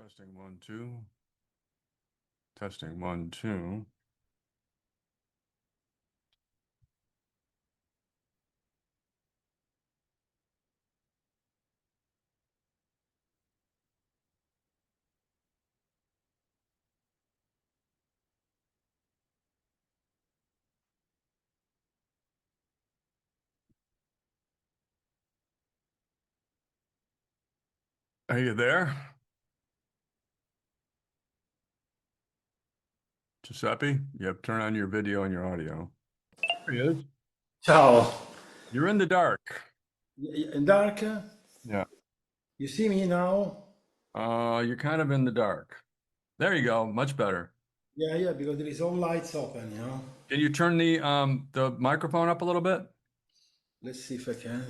Testing one, two. Testing one, two. Are you there? Giuseppe, you have to turn on your video and your audio. There he is. Ciao. You're in the dark. Dark, Yeah. you see me now? You're kind of in the dark. There you go. Much better. Yeah, because there is all lights open, Can you turn the microphone up a little bit? Let's see if I can.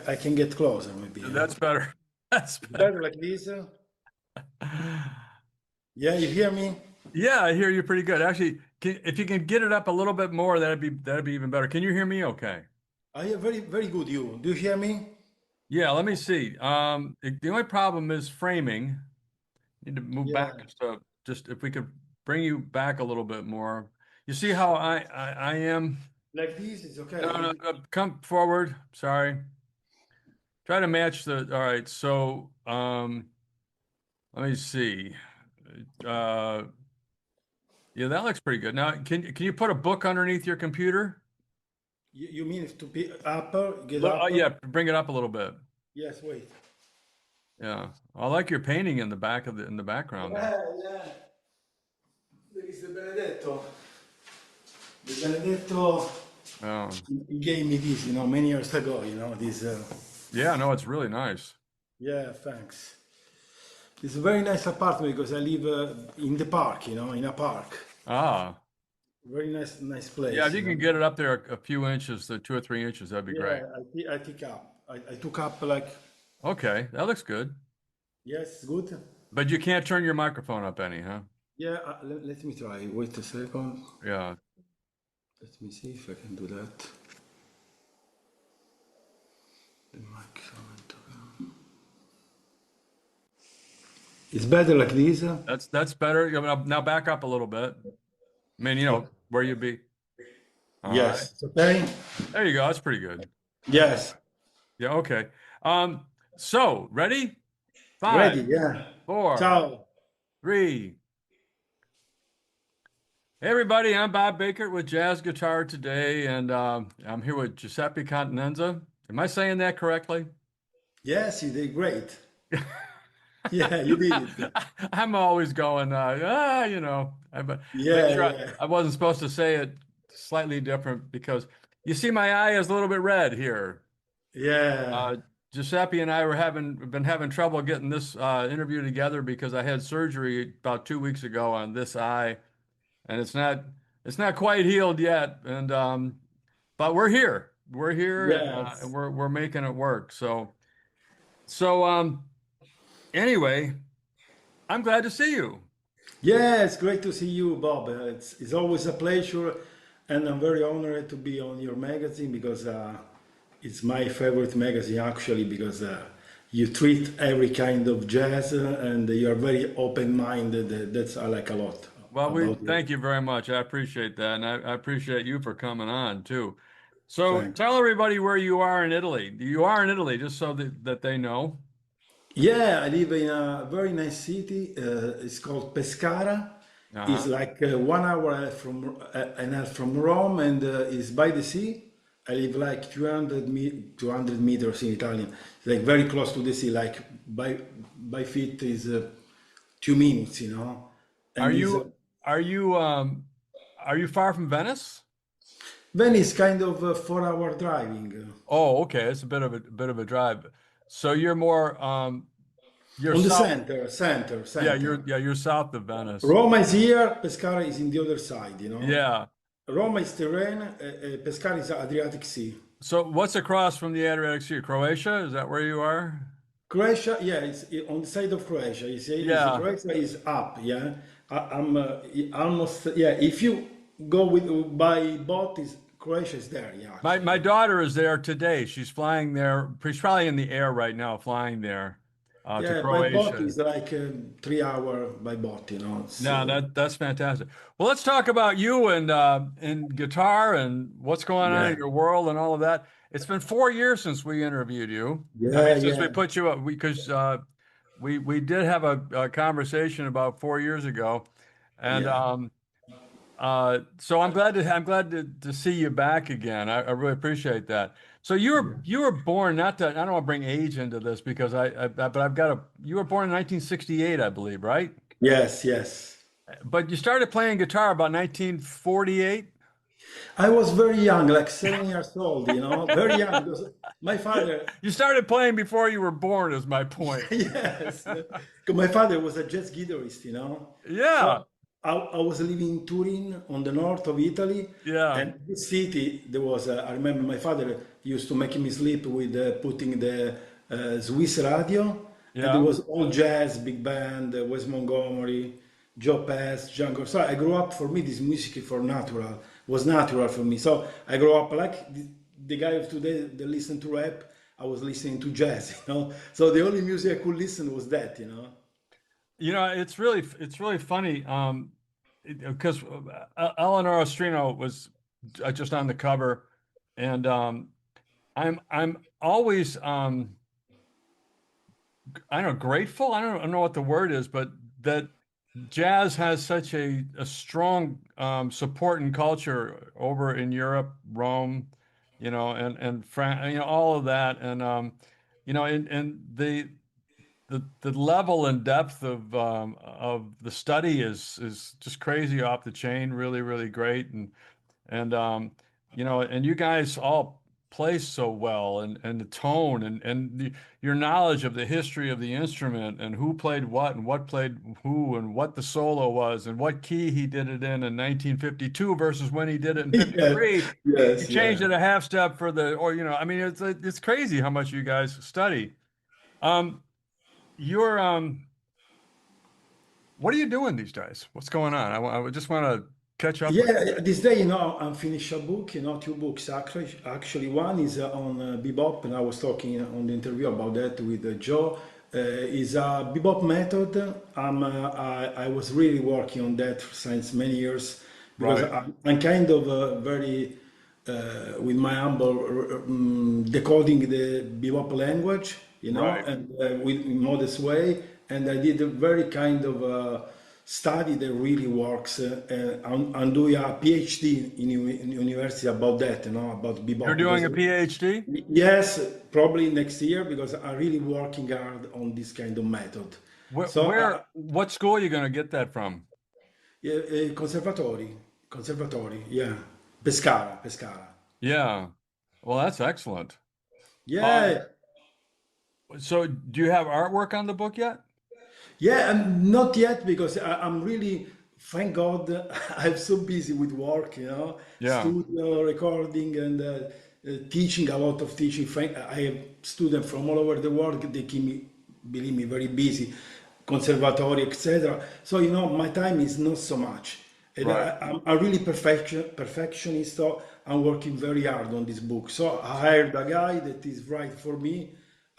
I can get closer maybe. That's better. That's Better better. like this. Yeah, you hear me? Yeah, I hear you pretty good. Actually, if you can get it up a little bit more, that'd be even better. Can you hear me okay? I hear very, very good you. Do you hear me? Yeah, let me see. The only problem is framing. Need to move back Yeah, just if we could bring you back a little bit more. You see how I am? like this is okay. No, no, come forward. Sorry. Try to match all right. So, let me see. Uh, yeah, that looks pretty good. Now, can you put a book underneath your computer? You mean to be up, get Look, oh up? yeah, bring it up a little bit. Yes, wait. Yeah, I like your painting in the background there. Yeah. There is the Benedetto. The Benedetto, Oh, he gave me this, many years ago, this. yeah, no, it's really nice. Yeah, thanks. It's a very nice apartment because I live in the park, in a park. Ah, Very nice yeah, if place, you can get it up there a few inches, 2 or 3 inches, that'd be great. Yeah, I pick up. I took up like, Okay, that looks good. yes, good. But you can't turn your microphone up any, huh? Yeah, let me try. Wait a second. Yeah. Let me see if I can do that. The microphone. It's better like this. That's better. Now back up a little bit. I mean, Okay. where you be. All right. Yes, it's okay. There you go. That's pretty good. Yes, Yeah, okay. So ready? Five, ready. Yeah. four, Ciao. three. Hey everybody, I'm Bob Baker with Jazz Guitar today, and I'm here with Giuseppe Continenza. Am I saying that correctly? Yes, you did great. Yeah, you did it. I'm always going, make Yeah, sure yeah, I wasn't supposed to say it slightly different because you see my eye is a little bit red here. yeah. Uh, Giuseppe and I been having trouble getting this interview together because I had surgery about 2 weeks ago on this eye, and it's not quite healed yet. And but we're here. We're here, and Yes. we're making it work. So anyway, I'm glad to see you. Yeah, it's great to see you, Bob. It's always a pleasure, and I'm very honored to be on your magazine because it's my favorite magazine actually because you treat every kind of jazz and you're very open-minded. That's I like a lot Well, we about you. thank you very much. I appreciate that, and I appreciate you for coming on too. So Thanks. tell everybody where you are in Italy. You are in Italy, just so that they know. Yeah, I live in a very nice city. It's called Pescara. It's Uh-huh. like 1 hour and a half from Rome, and it's by the sea. I live like 200 meters in Italian, like very close to the sea. Like by feet is 2 minutes, Are And is you are you are you far from Venice? Venice kind of 4 hour driving. Oh, okay. It's a bit of a drive. So you're more you're On the south. Yeah, center. you're south of Venice. Roma is here, Pescara is in the other side. Yeah. Roma is terrain, Pescara is Adriatic Sea. So what's across from the Adriatic Sea? Croatia? Is that where you are? Croatia, yeah, it's on the side of Croatia. You see, Yeah. Croatia is up, yeah. I'm almost, yeah. If you go with by boat, is Croatia is there, yeah, My actually. daughter is there today. She's flying there. She's probably in the air right now, flying there. to Yeah, by boat Croatia. is like 3 hour by boat, No, So that's fantastic. Well, let's talk about you and guitar and what's going on in yeah, your world and all of that. It's been 4 years since we interviewed you. I mean, yeah, since we yeah, put you up, because we did have a conversation about 4 years ago, and yeah, so I'm glad to see you back again. I really appreciate that. So you were born, not to, I don't want to bring age into this because but I've got you were born in 1968, I believe, right? yes, yes. But you started playing guitar about 1948. I was very young, like 7 years old, very young because my father, You started playing before you were born, is my point. yes, 'cause my father was a jazz guitarist, Yeah, So I was living in Turin on the north of Italy, yeah, and this city, there was, I remember my father used to make me sleep with putting the Swiss radio, and there yeah. was all jazz, big band, Wes Montgomery, Joe Pass, Django. So I grew up, for me, this music was natural for me. So I grew up like the guy of today that listen to rap, I was listening to jazz. So the only music I could listen was that. It's really funny. Because Eleanor Ostrino was just on the cover, and I'm always I don't know, grateful. I don't know what the word is, but that jazz has such a strong support and culture over in Europe, Rome, and France, all of that, and the level and depth of the study is just crazy off the chain, really, really great, and you guys all play so well, and the tone your knowledge of the history of the instrument and who played what and what played who and what the solo was and what key he did it in 1952 versus when he did it in Yes, 53. He yes, changed yeah. it a half step for I mean, it's crazy how much you guys study. Um, you're what are you doing these days? What's going on? I just want to catch up with Yeah, this day, I'm finished a bok, 2 books actually. Actually, one is on bebop, and I was talking on the interview about that with Joe. Is a bebop method. I was really working on that since many years because right, I'm kind of very, with my humble, decoding the bebop language, right. and with in modest way. And I did a very kind of study that really works, and do a PhD in university about that, about You're bebop. doing Because a PhD? yes, probably next year because I'm really working hard on this kind of method. So, What school are you going to get that from? yeah, conservatori, yeah, Pescara, Pescara. Yeah. Well, that's excellent. Um, Yeah, so do you have artwork on the book yet? yeah, and not yet because I'm really, thank God, I'm so busy with work, Yeah. studio, recording, and teaching, a lot of teaching. I have students from all over the world. They keep me, believe me, very busy, conservatory, etc. So, my time is not so much. And Right. I'm a really perfectionist, so I'm working very hard on this book. So I hired a guy that is right for me.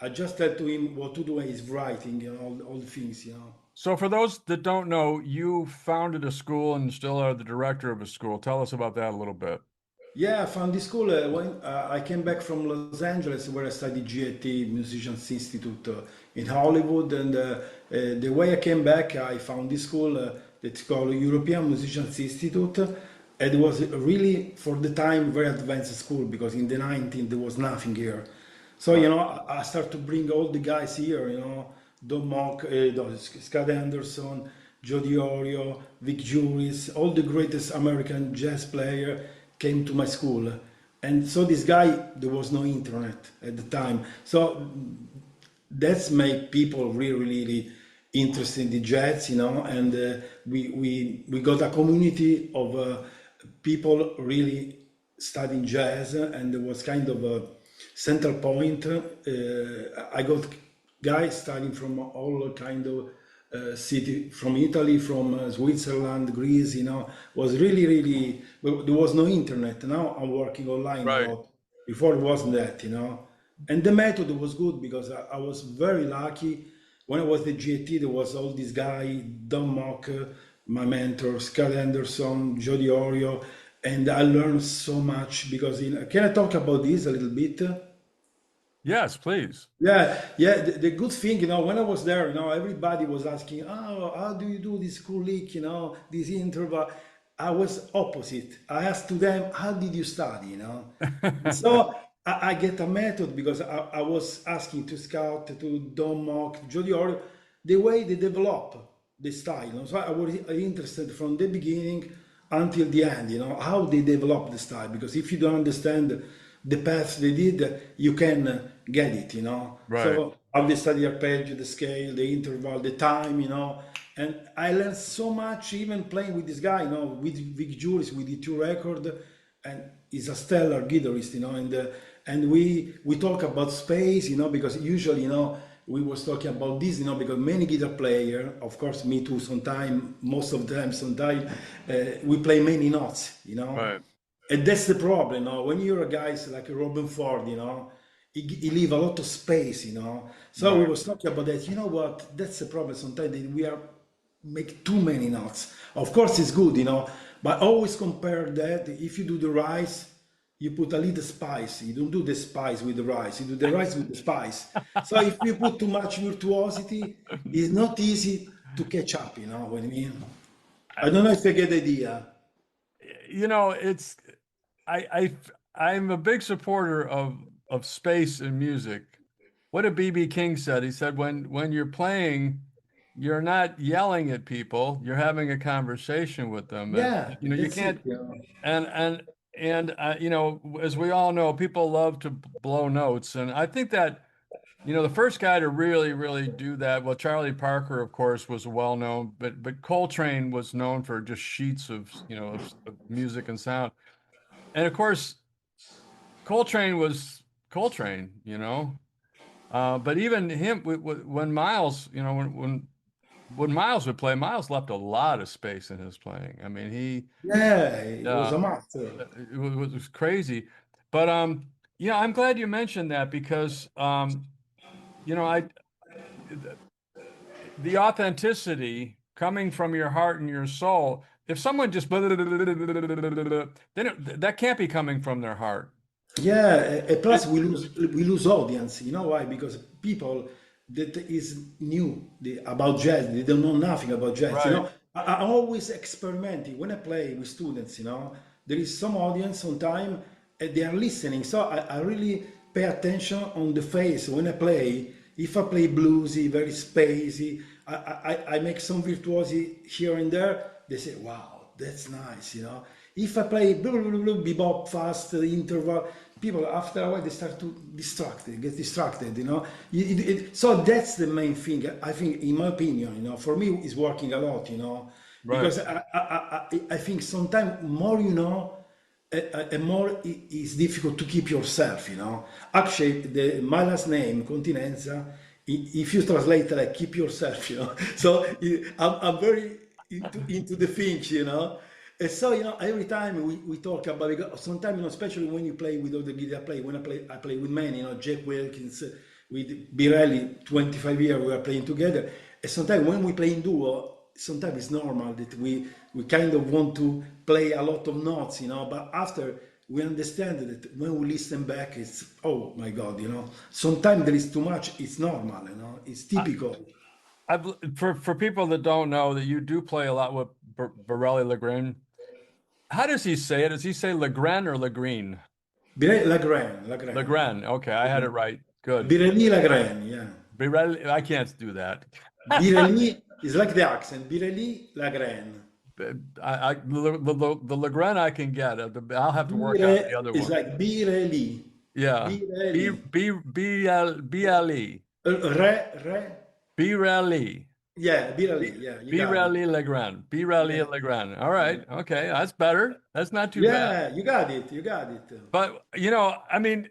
I just tell to him what to do, and he's writing, all the things. So for those that don't know, you founded a school and still are the director of a school. Tell us about that a little bit. Yeah, I found this school when I came back from Los Angeles, where I studied GAT Musicians Institute in Hollywood. And the way I came back, I found this school that's called European Musicians Institute. And it was really, for the time, very advanced school because in the 19th there was nothing here. So, Right. I started to bring all the guys here, Don Mock, Scott Anderson, Joe Diorio, Vic Juris, all the greatest American jazz player came to my school. And so this guy, there was no internet at the time. So that's made people really, really interested in jazz, and we got a community of people really studying jazz, and there was kind of a central point. I got guys studying from all kind of city, from Italy, from Switzerland, Greece. Was really, really. Well, there was no internet. Now I'm working online a Right. lot. Before it wasn't that. And the method was good because I was very lucky. when I was the GAT, there was all this guy, Don Mock, my mentor, Scott Anderson, Jody Orio, and I learned so much because can I talk about this a little bit? Yes, please. Yeah, yeah. The good thing, when I was there, everybody was asking, "Oh, how do you do this cool lick? This interval." I was opposite. I asked to them, "How did you study?" So I get a method because I was asking to Scout, to Don Mock, to Jody Orr, the way they develop the style. So I was interested from the beginning until the end, how they develop the style. Because if you don't understand the path they did, you can get it. Right. So how they study arpeggio, the scale, the interval, the time. And I learned so much even playing with this guy, with Vic Juris, with the two record, and he's a stellar guitarist. And we talk about space, because usually, we was talking about this, because many guitar player, of course, me too, sometimes, most of the time, sometimes, we play many notes. Right. And that's the problem. When you're a guy like Robin Ford, he leave a lot of space. So we Right. was talking about that. You know what? That's the problem. Sometimes that we are make too many notes. Of course, it's good, but always compare that. If you do the rice, you put a little spice. You don't do the spice with the rice. You do the rice with the spice. So if you put too much virtuosity, it's not easy to catch up. You know what I mean? I don't know if you get the idea. It's I I'm a big supporter of space in music. What did BB King said? He said when you're playing, you're not yelling at people, you're having a conversation with them. And Yeah, you that's can't it. Yeah. and as we all know, people love to blow notes. And I think that the first guy to really, really do that, well, Charlie Parker, of course, was well known, but Coltrane was known for just sheets of music and sound. And of course, Coltrane was Coltrane. But even him, when Miles, when Miles would play, Miles left a lot of space in his playing. I mean, Yeah, it was uh, a master. it was crazy. But I'm glad you mentioned that because I the authenticity coming from your heart and your soul. If someone just then that can't be coming from their heart. Yeah, and plus It, we lose audience. You know why? Because people that is new about jazz, they don't know nothing about jazz. right. I'm always experimenting when I play with students. There is some audience on time, and they are listening. So I really pay attention on the face when I play. If I play bluesy, very spacey, I make some virtuosi here and there. They say, "Wow, that's nice." If I play bebop fast interval, people after a while they start to get distracted. So that's the main thing. I think, in my opinion, for me, is working a lot. Right. Because I think sometimes more and more it's difficult to keep yourself. Actually, my last name, Continenza, if you translate like keep yourself. So I'm very into the things. And so, every time we talk about it, sometimes, especially when you play with other guitar play, when I play with many, Jack Wilkins, with Biréli, 25 years we are playing together. And sometimes when we play in duo, sometimes it's normal that we kind of want to play a lot of notes, but after we understand that when we listen back, it's, oh my God. Sometimes there is too much, it's normal, it's I, typical. for people that don't know that you do play a lot with Biréli Lagrène. How does he say it? Does he say Lagrène or Lagreen? Lagrène, Lagrène. Lagrène. Okay, I had it right. Good. Biréli Lagrène, yeah. Biréli, I can't do that. Biréli is like the accent. Biréli Lagrène. The Lagrène I can get. I'll have to work on the Bire other is one. like Biréli. Yeah. Biréli. Biréli. Re. Biréli. Yeah, Biréli. Yeah, you got it. Biréli Lagrène. Biréli Yeah, Lagrène. All right. Okay, that's better. That's not too bad. yeah, you got it. You got it. But I mean,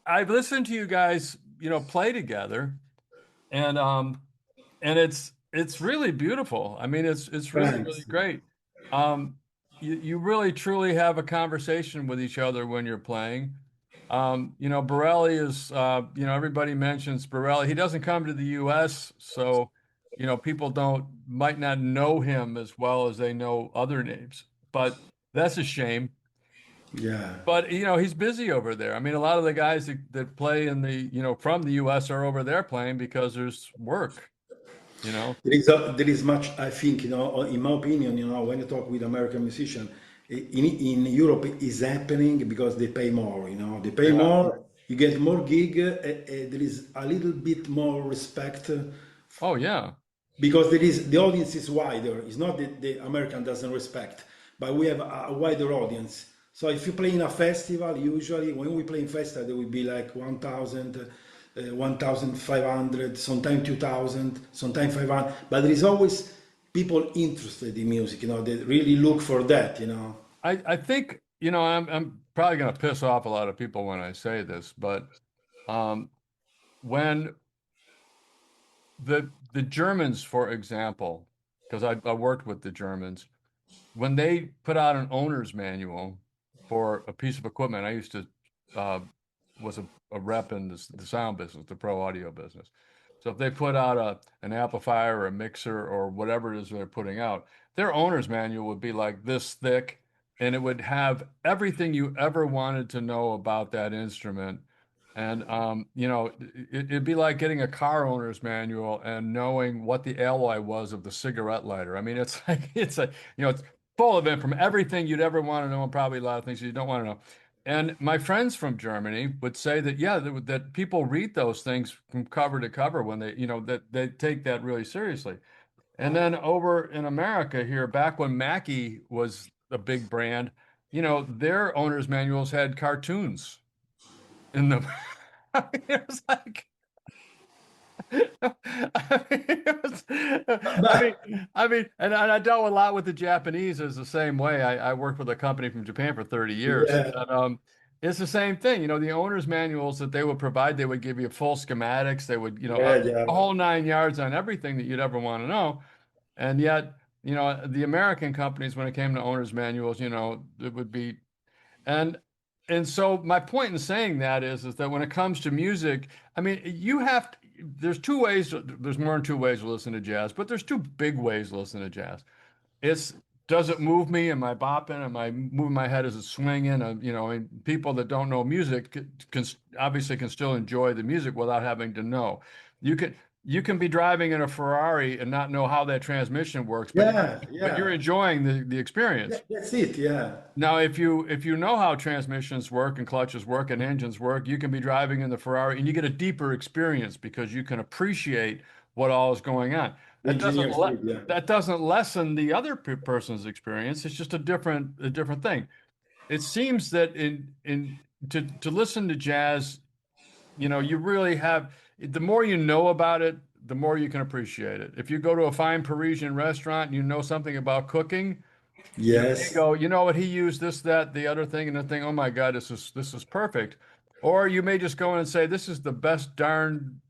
I've listened to you guys, play together, and it's really beautiful. I mean, it's really, really Thanks. great. You really truly have a conversation with each other when you're playing. Biréli is, everybody mentions Biréli. He doesn't come to the U.S., so, people might not know him as well as they know other names. But that's a shame. Yeah. But, he's busy over there. I mean, a lot of the guys that play from the U.S. are over there playing because there's work, you know? There is much, I think, in my opinion, when you talk with American musician, in Europe is happening because they pay more, they pay Yeah. more, you get more gig, there is a little bit more respect Oh, yeah. because there is the audience is wider. It's not that the American doesn't respect, but we have a wider audience. So if you play in a festival, usually when we play in festival, there will be like 1,000, 1,500, sometimes 2,000, sometimes 500. But there is always people interested in music. They really look for that. I think, I'm probably going to piss off a lot of people when I say this, but um, when the Germans, for example, because I worked with the Germans, when they put out an owner's manual for a piece of equipment, I used to uh, was a rep in the sound business, the pro audio business. So if they put out an amplifier or a mixer or whatever it is they're putting out, their owner's manual would be like this thick, and it would have everything you ever wanted to know about that instrument. And it'd be like getting a car owner's manual and knowing what the alloy was of the cigarette lighter. I mean, it's like it's full of it from everything you'd ever want to know, and probably a lot of things you don't want to know. And my friends from Germany would say that, yeah, that people read those things from cover to cover when that they take that really seriously. And then over in America here, back when Mackie was a big brand, their owners' manuals had cartoons in them. I mean, it was like, But and I dealt a lot with the Japanese is the same way. I worked with a company from Japan for 30 years. yeah, And, it's the same thing. The owner's manuals that they would provide, they would give you full schematics. They would, yeah, yeah, a whole 9 yards on everything that you'd ever want to know. And yet, the American companies, when it came to owner's manuals, it would be and so my point in saying that is that when it comes to music, I mean, there's two ways, there's more than two ways to listen to jazz, but there's two big ways to listen to jazz. It's does it move me? Am I bopping? Am I moving my head? Is it swinging? And people that don't know music obviously can still enjoy the music without having to know. You can you can be driving in a Ferrari and not know how that transmission works, yeah, but you're yeah. enjoying the experience. That's it. Yeah, Now, if you know how transmissions work and clutches work and engines work, you can be driving in the Ferrari and you get a deeper experience because you can appreciate what all is going on. the engineers did. Yeah, That doesn't lessen the other person's experience. It's just a different thing. It seems that to listen to jazz, you really have the more you know about it, the more you can appreciate it. If you go to a fine Parisian restaurant and you know something about cooking, you yes, go, you know what, he used this, that, the other thing, and the thing, oh my God, this is perfect. Or you may just go in and say, this is the best darn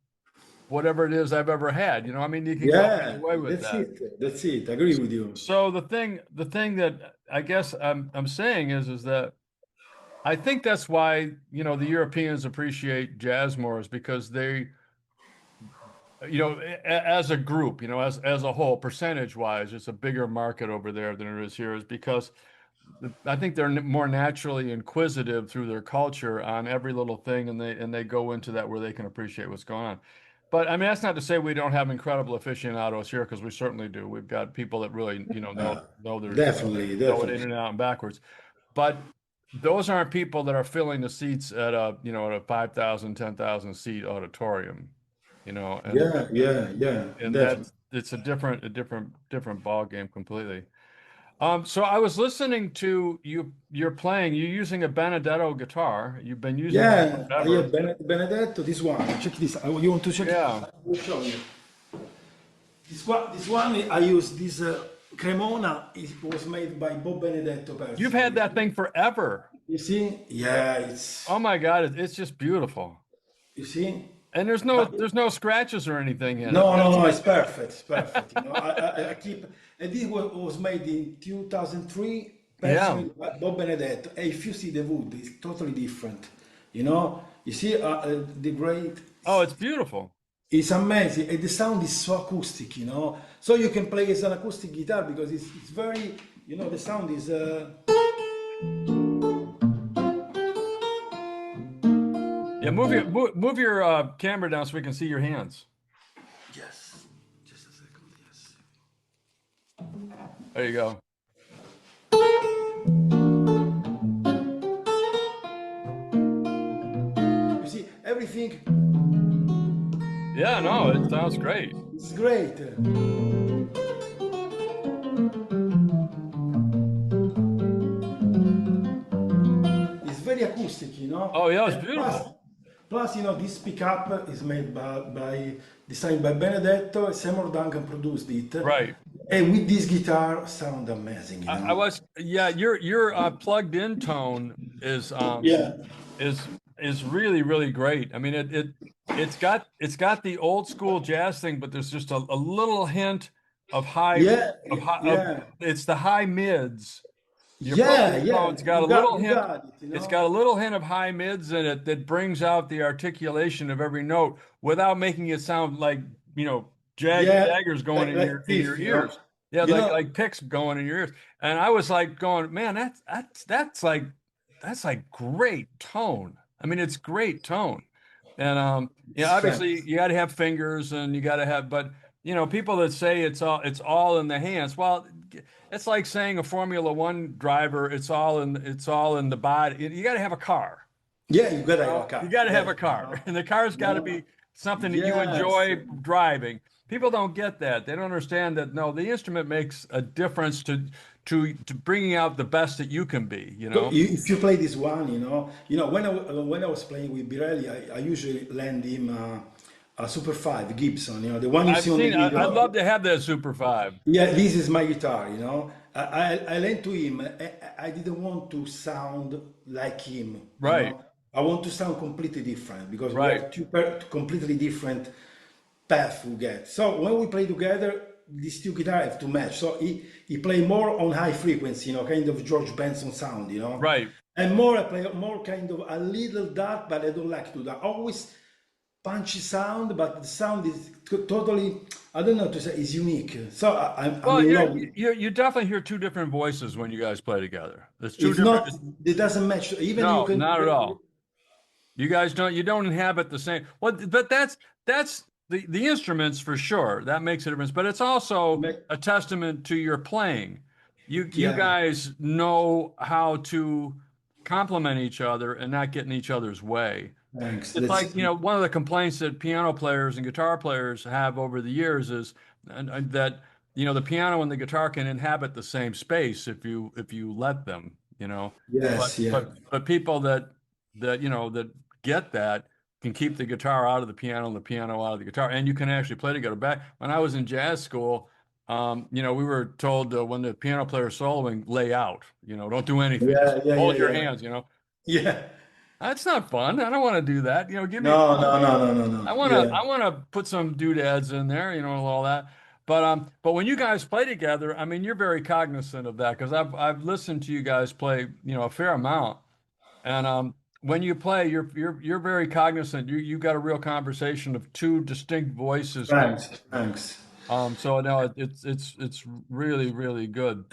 whatever it is I've ever had. I mean, you can go either yeah. way with That's that. it. That's it. I agree with you. So the thing that I guess I'm saying is that I think that's why, the Europeans appreciate jazz more is because they, as a group, as a whole, percentage wise, it's a bigger market over there than it is here, is because I think they're more naturally inquisitive through their culture on every little thing, and they go into that where they can appreciate what's going on. But I mean, that's not to say we don't have incredible aficionados here, because we certainly do. We've got people that really, Definitely, know it definitely. in and out and backwards. But those aren't people that are filling the seats at a 5,000, 10,000 seat auditorium, and Yeah, yeah, yeah, definitely. that's it's a different ball game completely. So I was listening to you. You're playing. You're using a Benedetto guitar. You've been using that Yeah, I forever. have Benedetto. This one. Check this. You want to check it? Yeah. I will show you. This one. I use this Cremona. It was made by Bob Benedetto You've had personally. that thing forever. You see? Yeah, it's. Oh my God, it's just beautiful. You see? And there's no But there's no scratches or anything in it. no, no, no. It's perfect. It's perfect. I keep. And this was made in 2003, Yeah. personally by Bob Benedetto. And if you see the wood, it's totally different. You know, you see the great. Oh, it's beautiful. It's amazing, and the sound is so acoustic. You know, so you can play as an acoustic guitar because it's very. You know, the sound is. Yeah, move your camera down so we can see your hands. Yes. Just a second. Yes. There you go. You see, everything Yeah, no, it sounds great. is great. It's very acoustic, you know. Oh, yeah, it's And beautiful. plus, you know, this pickup is made by designed by Benedetto. Seymour Duncan produced it, Right. and with this guitar, sound amazing, you I know. was, yeah, your plugged in tone Yeah, is is really really great. I mean, it's got the old school jazz thing, but there's just a little hint of yeah, high of yeah, it's the high mids. Your plug-in yeah. tone's got a little You hint. got it, you It's know. got a little hint of high mids in it that brings out the articulation of every note without making it sound like, you know, Yeah, daggers going like in thief, your you know. ears. Yeah, You know, like picks going in your ears. And I was like going, man, that's like great tone. I mean, it's great tone. And it's yeah, obviously fast. you got to have fingers and you got to have, but you know, people that say it's all in the hands. Well, it's like saying a Formula One driver, it's all in the body. You got to have a car. Yeah, you gotta have a Well, you car. got to have Yeah, a you car, know. and the car's got to No, be something that you yes, enjoy driving. People don't get that. They don't understand that. No, the instrument makes a difference to bringing out the best that you can be. You so know. if you play this one, you know when I was playing with Biréli, I usually lend him a Super 5 Gibson, you know, the one you I've see on the seen. I'd video. love to have that Super Five. Yeah, this is my guitar, you know. I lent to him. I didn't want to sound like him, you Right. know. I want to sound completely different because we Right. have completely different path we get. So when we play together, these two guitars have to match. So he play more on high frequency, you know, kind of George Benson sound, you know. Right. And more I play more kind of a little dark, but I don't like to that. Always punchy sound, but the sound is totally, I don't know how to say, is unique. So I'm Well, in love with. you definitely hear two different voices when you guys play together. It's two It's different. not, it doesn't match. Even you No, can. not at all. You guys don't inhabit the same. Well, but that's the instruments for sure. That makes a difference. But it's also a testament to your playing. You Yeah, guys know how to complement each other and not get in each other's way. thanks. It's like, you know, one of the complaints that piano players and guitar players have over the years is and that, you know, the piano and the guitar can inhabit the same space if you let them, you know. Yes, yeah. But people that, you know, that get that can keep the guitar out of the piano and the piano out of the guitar. And you can actually play together. Back when I was in jazz school, you know, we were told when the piano player is soloing, lay out, you know, don't do anything. Just Yeah, yeah, yeah, hold your yeah. hands, you know. Yeah. That's not fun. I don't want to do that. You know, give me No, no, no, no, no, no. Yeah. I want to put some doodads in there, you know, and all that. But when you guys play together, I mean, you're very cognizant of that because I've listened to you guys play, you know, a fair amount. And when you play, you're very cognizant. You got a real conversation of two distinct voices coming. Thanks, thanks. So no, it's really really good.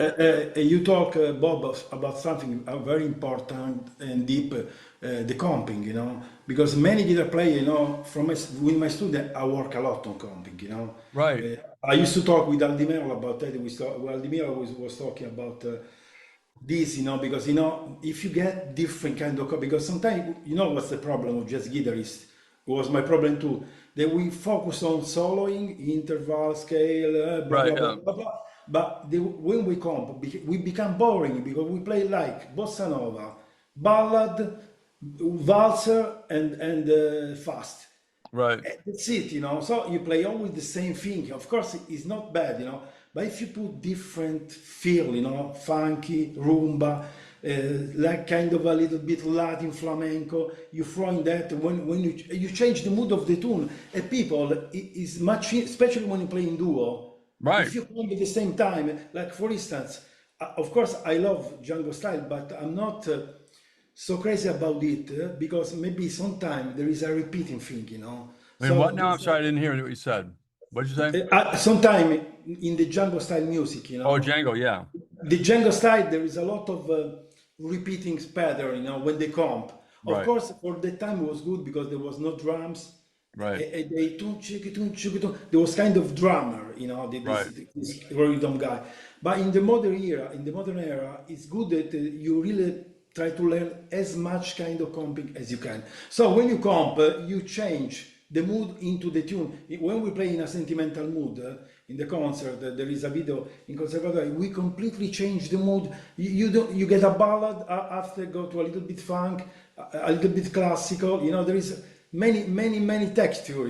You talk, Bob, about something very important and deep, the comping, you know, because many guitar players, you know, with my student, I work a lot on comping, you know. Right, I used to talk with Aldimero about that. Aldimero was talking about this, you know, because, you know, if you get different kind of, because sometimes, you know, what's the problem with jazz guitarists? It was my problem too. That we focus on soloing, interval, scale, blah, right, blah, blah, blah, blah. But when we comp, we become boring because we play like bossa nova, ballad, valser, and fast. right, That's it, you know. So you play always the same thing. Of course, it's not bad, you know. But if you put different feel, you know, funky, rumba, like kind of a little bit Latin flamenco, you throw in that when you change the mood of the tune, and people is much, especially when you play in duo. right. If you come at the same time, like for instance, of course I love Django style, but I'm not. so crazy about it because maybe sometimes there is a repeating thing, I mean, what So now? I'm sorry, I didn't hear what you said. What'd you say? sometimes in the Django style music, Oh, Django, yeah. the Django style, there is a lot of repeating pattern, when they comp. Of Right, course, for the time it was good because there was no drums. right, They there was kind of drummer, right, this rhythm guy. But in the modern era, it's good that you really try to learn as much kind of comping as you can. So when you comp, you change the mood into the tune. When we play in a sentimental mood in the concert, there is a video in conservatory. We completely change the mood. You don't. You get a ballad after go to a little bit funk, a little bit classical. There is many texture.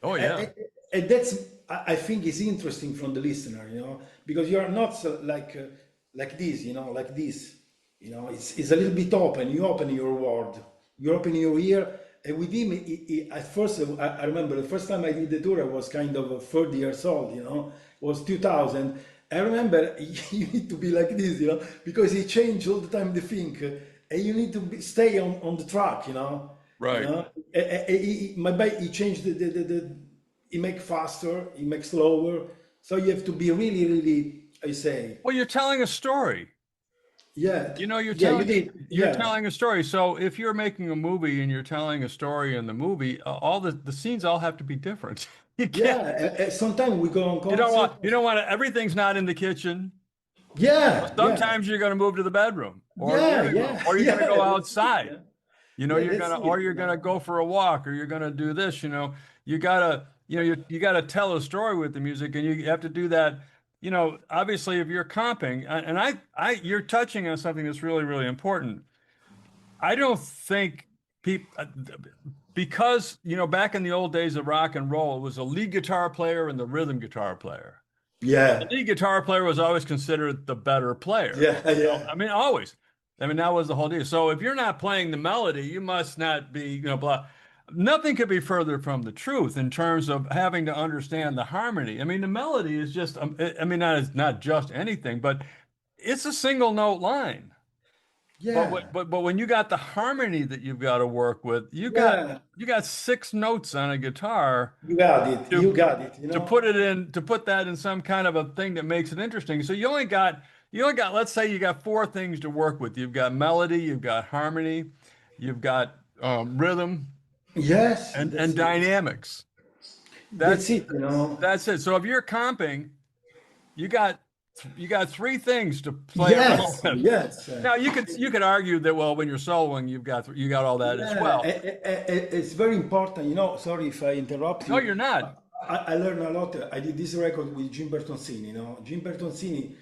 oh yeah. And that's I think is interesting from the listener. Because you are not like this. Like this. It's a little bit open. You open your world. You open your ear. And with him, at first, I remember the first time I did the tour, I was kind of 30 years old, it was 2000. I remember you need to be like this, because he changed all the time the thing, and you need to stay on the track, you Right. know. My bike, he changed he make faster, he make slower, so you have to be really, really, I say, Well, you're telling a story. yeah, You know, yeah, you did, you're yeah. telling a story. So if you're making a movie and you're telling a story in the movie, all the scenes all have to be different. You can't. Yeah, sometimes we go on concert. You don't want to. Everything's not in the kitchen. Yeah, yeah, Sometimes you're going to move to the bedroom or the yeah, living room, yeah, or you're going to yeah. go That's it. outside. Yeah, yeah, You're that's gonna, it. or you're gonna go for a walk, or you're gonna do this. You gotta, you gotta tell a story with the music, and you have to do that. Obviously, if you're comping, and you're touching on something that's really, really important. I don't think people, because back in the old days of rock and roll, it was a lead guitar player and the rhythm guitar player. The Yeah, lead guitar player was always considered the better player. yeah, yeah, I mean, always. I mean, that was the whole deal. So if you're not playing the melody, you must not be, blah. Nothing could be further from the truth in terms of having to understand the harmony. I mean, the melody is just, I mean, not just anything, but it's a single note line. yeah, But when you got the harmony that you've got to work with, yeah. you got six notes on a guitar You got it. You to got it. to put that in some kind of a thing that makes it interesting. So you only got let's say you got four things to work with. You've got melody, you've got harmony, you've got rhythm Yes, and that's it. dynamics. That's That's it. that's it. So if you're comping, you got you got three things to play around Yes, with. yes. Now you could argue that well when you're soloing you got all that as Yeah, well. it's very important. Sorry if I interrupt No, you. you're not. I learned a lot. I did this record with Jim Bertoncini. Jim Bertoncini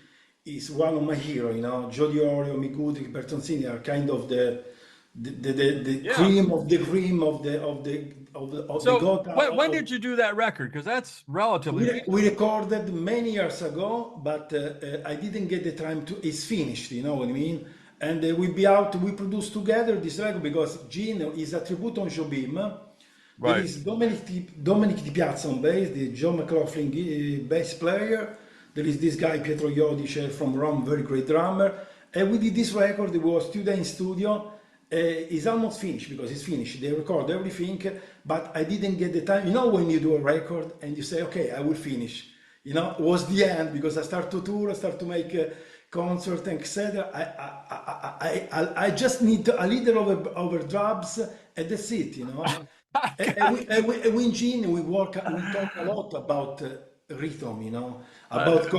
is one of my heroes. Joe Diorio, Mikuti, Bertoncini are kind of the Yeah. cream of the cream of the So god. when did you do that record? Because that's relatively recent. We recorded many years ago, but I didn't get the time to. It's finished, you know what I mean. And we be out. We produce together this record because Gene is a tribute on Jobim. There Right. is Dominic Di Piazza on bass, the John McLaughlin bass player. There is this guy Pietro Iodice from Rome, very great drummer. And we did this record. It was 2 days in studio. It's almost finished because it's finished. They record everything, but I didn't get the time. When you do a record and you say, "Okay, I will finish." It was the end because I start to tour, I start to make a concert, etc. I just need a little over drums, and that's it. And we in Gene, we talk a lot about rhythm. About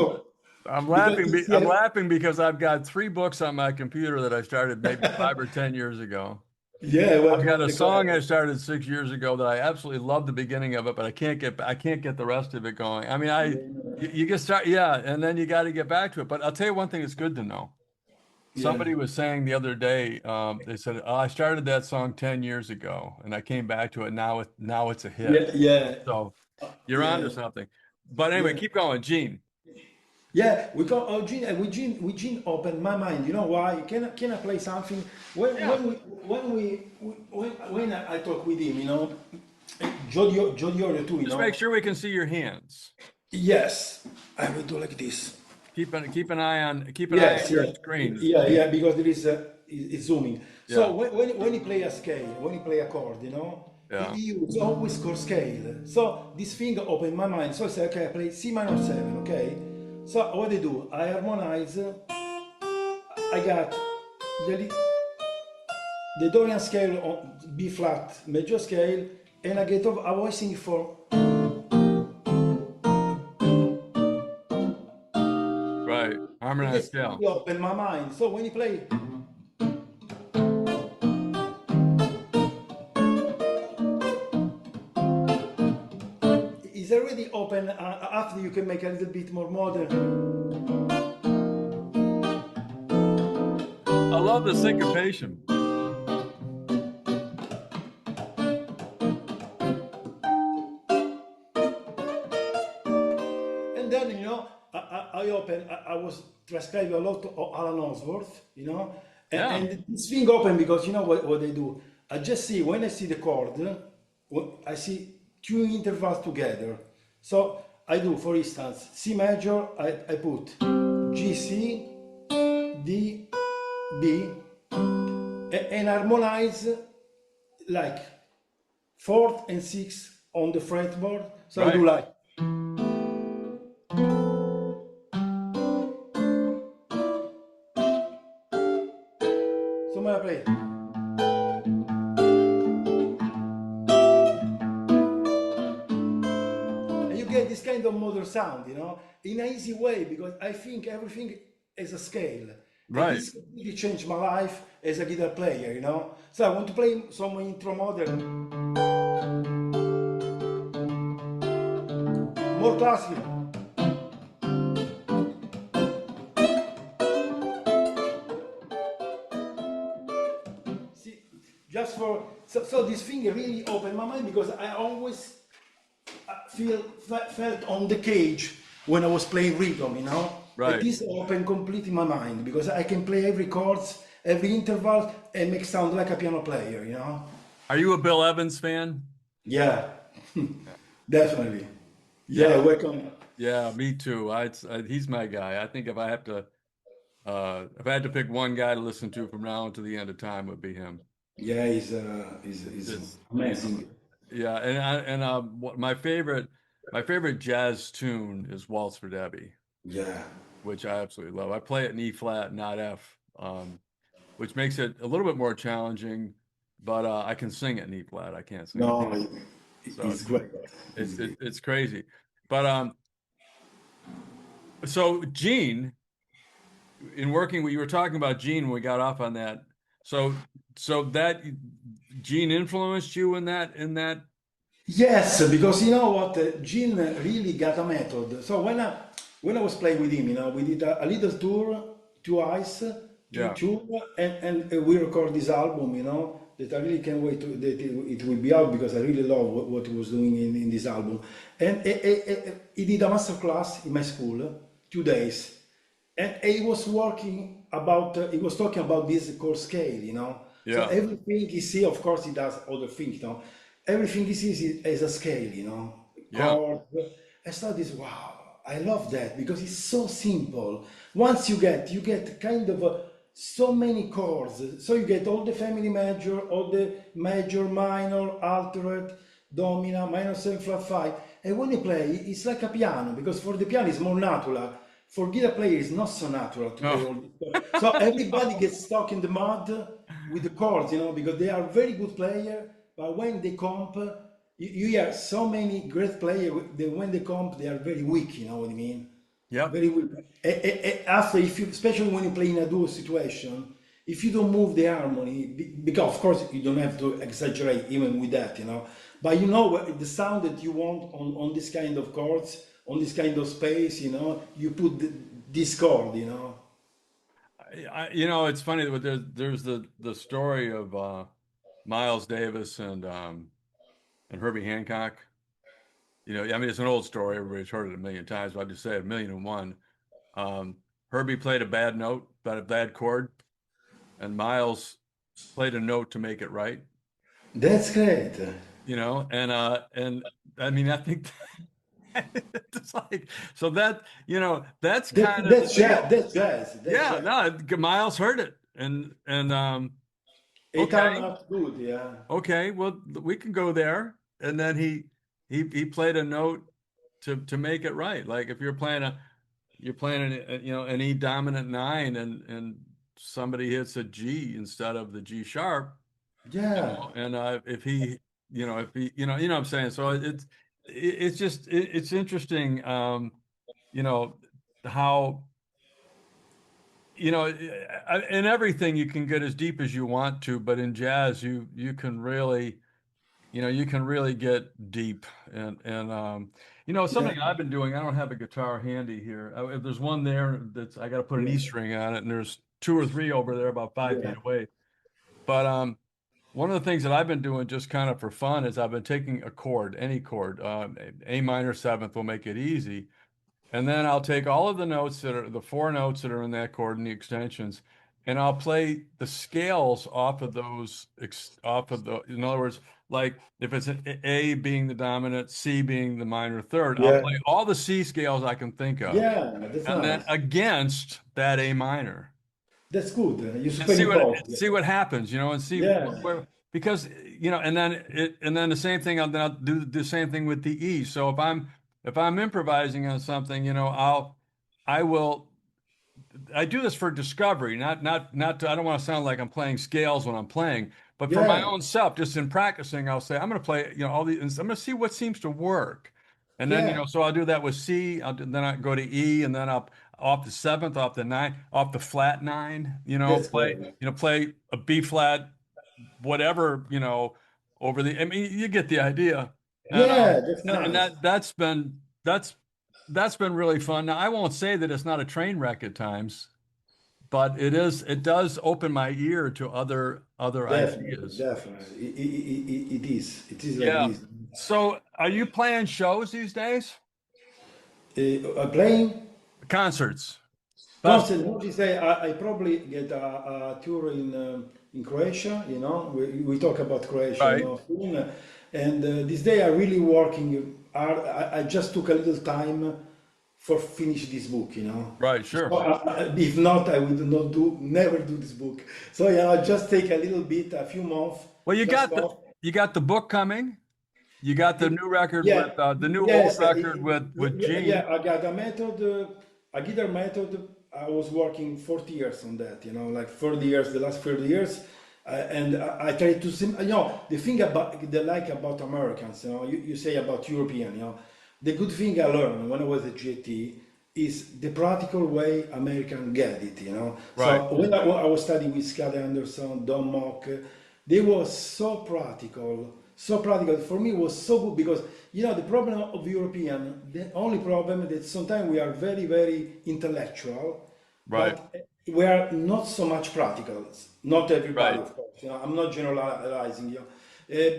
because it's I'm yeah, laughing because I've got three books on my computer that I started maybe 5 or 10 years ago. yeah. Well, I've got a go song ahead. I started 6 years ago that I absolutely love the beginning of it, but I can't get the rest of it going. I mean, you can start, yeah, and then you got to get back to it. But I'll tell you one thing that's good to know. Yeah, Somebody was saying the other day, they said, "Oh, I started that song 10 years ago and I came back to it. Now it's a hit." yeah, yeah, So you're onto yeah. something. But anyway, Yeah, keep going, Gene. yeah. We got Gene, with Gene opened my mind. You know why? Can I play something? Yeah. When I talk with him, Joe Diorio too. Just make sure we can see your hands. Yes, I will do like this. Keep an eye on Yes, your yeah, screen. yeah, yeah. Because there is is zooming. So Yeah. when you play a scale, when you play a chord, Yeah. you use always chord scale. So this thing opened my mind. So I say, okay, I play C minor 7, okay? So what I do, I harmonize, I got the, the Dorian scale on B flat major scale, and I get a voicing for. Right. And Harmonized this scale. really opened my mind. So when you play, it's already open. After you can make a little bit more modern. I love the syncopation. And then, I open, I was transcribing a lot of Alan Osworth, Yeah. and this thing open because you know what they do? I just see, when I see the chord, I see two intervals together. So I do, for instance, C major, I put G, C, D, B, and harmonize like fourth and sixth on the fretboard. So I Right. do like. So I play. And you get this kind of modern sound, in an easy way, because I think everything is a scale. And Right. this completely changed my life as a guitar player. So I want to play some intro modern, more classical. See, just for so this thing really opened my mind because I always felt on the cage when I was playing rhythm. And Right. this opened completely my mind because I can play every chords, every interval, and make sound like a piano player. Are you a Bill Evans fan? Yeah, definitely. Yeah, Yeah. welcome. Yeah, me too. He's my guy. I think if I had to pick one guy to listen to from now to the end of time, it would be him. Yeah, he's Just, amazing. yeah. My favorite jazz tune is Waltz for Debbie, Yeah. which I absolutely love. I play it in E flat, not F, which makes it a little bit more challenging, but I can sing it in E flat. I can't sing it in No, F, so he's great. it's He's it, great. it's crazy. But so Gene, in working, you were talking about Gene when we got off on that. So that Gene influenced you in that. Yes, because you know what, Gene really got a method. So when I was playing with him, we did a little tour, twice, to Yeah. tour, and we record this album, that I really can't wait that it will be out because I really love what he was doing in this album. And he did a master class in my school, 2 days, and he was he was talking about this chord scale. So Yeah. everything he see, of course, he does other things. Everything he sees is a scale. Yeah. Chord. I thought this, wow, I love that because it's so simple. Once you get kind of so many chords. So you get all the family major, all the major, minor, altered, domina, minor 7 flat 5. And when you play, it's like a piano because for the piano it's more natural. For guitar player, it's not so natural to play No. all this. So everybody gets stuck in the mud with the chords, because they are very good player, but when they comp, you hear so many great players that when they comp, they are very weak. You know what I mean? Yep. Very weak. After, if you, especially when you play in a duo situation, if you don't move the harmony, because of course you don't have to exaggerate even with that. But the sound that you want on this kind of chords, on this kind of space, you put this chord. It's funny that there's the story of Miles Davis and Herbie Hancock. I mean, it's an old story. Everybody's heard it a million times, but I just say it a million and one. Um, Herbie played a bad note, but a bad chord, and Miles played a note to make it right. That's great. And I mean, I think it's like so that's kind of the That's deal. jazz. That's jazz. That's Yeah, jazz. no, Miles heard it, and It are okay, not good, yeah. okay, well, we can go there. And then he played a note to make it right. Like if you're playing an E dominant nine, and somebody hits a G instead of the G sharp, Yeah, and if he, if he, what I'm saying. So it's just it's interesting, you know, how, in everything you can get as deep as you want to, but in jazz you can really, you can really get deep. And yeah, something I've been doing. I don't have a guitar handy here. If there's one there, that's I got to put an E yeah, string on it, and there's two or three over there about 5 feet yeah, away. But one of the things that I've been doing just kind of for fun is I've been taking a chord, any chord, A minor seventh will make it easy. And then I'll take all of the notes that are the four notes that are in that chord and the extensions, and I'll play the scales off of those, off of the, in other words, like if it's an A being the dominant, C being the minor third, I'll yeah, play all the C scales I can think of, yeah. That's and then nice. against that A minor, That's good. You and see what superimpose. see what happens, and see Yeah, where, because and then the same thing. Then I'll do the same thing with the E. So if I'm improvising on something, I will I do this for discovery, not I don't want to sound like I'm playing scales when I'm playing, but for my yeah, own self, just in practicing, I'll say I'm going to play, all these, and I'm going to see what seems to work. And then, yeah. so I'll do that with C. Then I go to E, and then up off the seventh, off the nine, off the flat nine, That's play, great. play a B flat, whatever, over the, I mean, you get the idea. And Yeah, that's and nice. that's been really fun. Now, I won't say that it's not a train wreck at times, but it does open my ear to other Definitely, ideas. definitely. It is. It is like Yeah. this. So, are you playing shows these days? Playing Concerts, concert. What festivals, you say? I probably get a tour in Croatia. We talk about Croatia. right? Soon. And this day I really working hard. I just took a little time for finish this book. Right, So sure. if not, I would not never do this book. So just take a little bit, a few months, Well, you just got the off. you got the book coming. You got the new record with Yeah, the new old yes, record with yeah. Gene. I got a method, a guitar method. I was working 40 years on that. Like 40 years, the last 30 years, and I try to the thing about the like about Americans. You say about European. The good thing I learned when I was at GT is the practical way American get it. Right, So when I was studying with Scott Anderson, Don Mock, they were so practical. So practical for me was so good because the problem of European, the only problem that sometimes we are very very intellectual, right, but we are not so much practical. Not everybody, right. of course. I'm not generalizing.